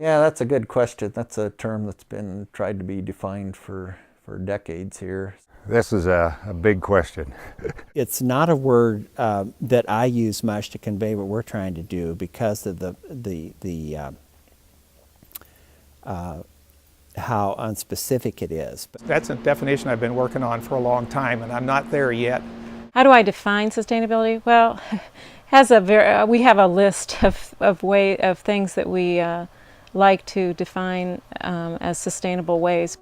Yeah, that's a good question. That's a term that's been tried to be defined for decades here. This is a big question. It's not a word that I use much to convey what we're trying to do because of how unspecific it is. That's a definition I've been working on for a long time, and I'm not there yet. How do I define sustainability? Well, we have a list of things that we like to define as sustainable ways.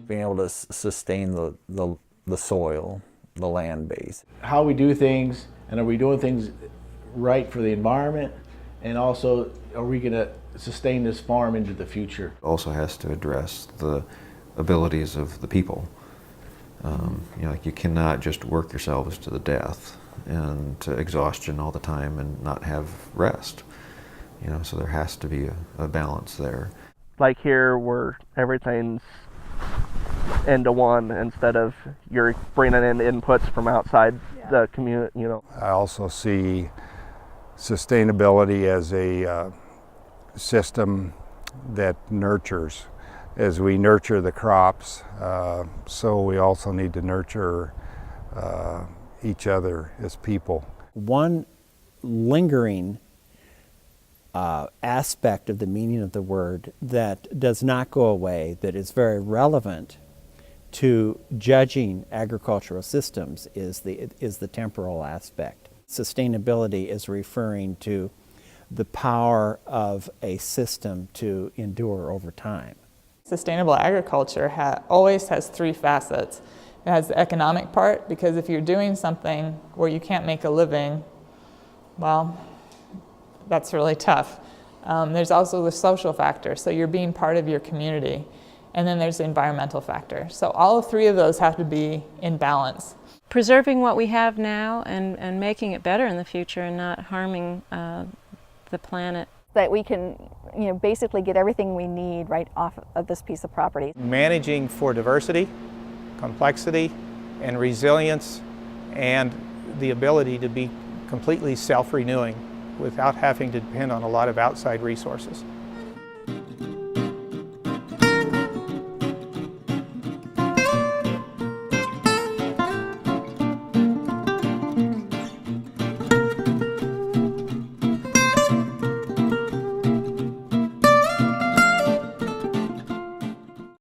Being able to sustain the soil, the land base. How we do things, and are we doing things right for the environment, and also are we going to sustain this farm into the future? Also has to address the abilities of the people. Like you cannot just work yourselves to the death and to exhaustion all the time and not have rest. So there has to be a balance there. Like here where everything's into one instead of you're bringing in inputs from outside the community, I also see sustainability as a system that nurtures. As we nurture the crops, so we also need to nurture each other as people. One lingering aspect of the meaning of the word that does not go away, that is very relevant to judging agricultural systems, is the temporal aspect. Sustainability is referring to the power of a system to endure over time. Sustainable agriculture always has three facets. It has the economic part, because if you're doing something where you can't make a living, well, that's really tough. There's also the social factor, so you're being part of your community. And then there's the environmental factor. So all three of those have to be in balance. Preserving what we have now and making it better in the future and not harming the planet. That we can, basically get everything we need right off of this piece of property. Managing for diversity, complexity, and resilience, and the ability to be completely self-renewing without having to depend on a lot of outside resources.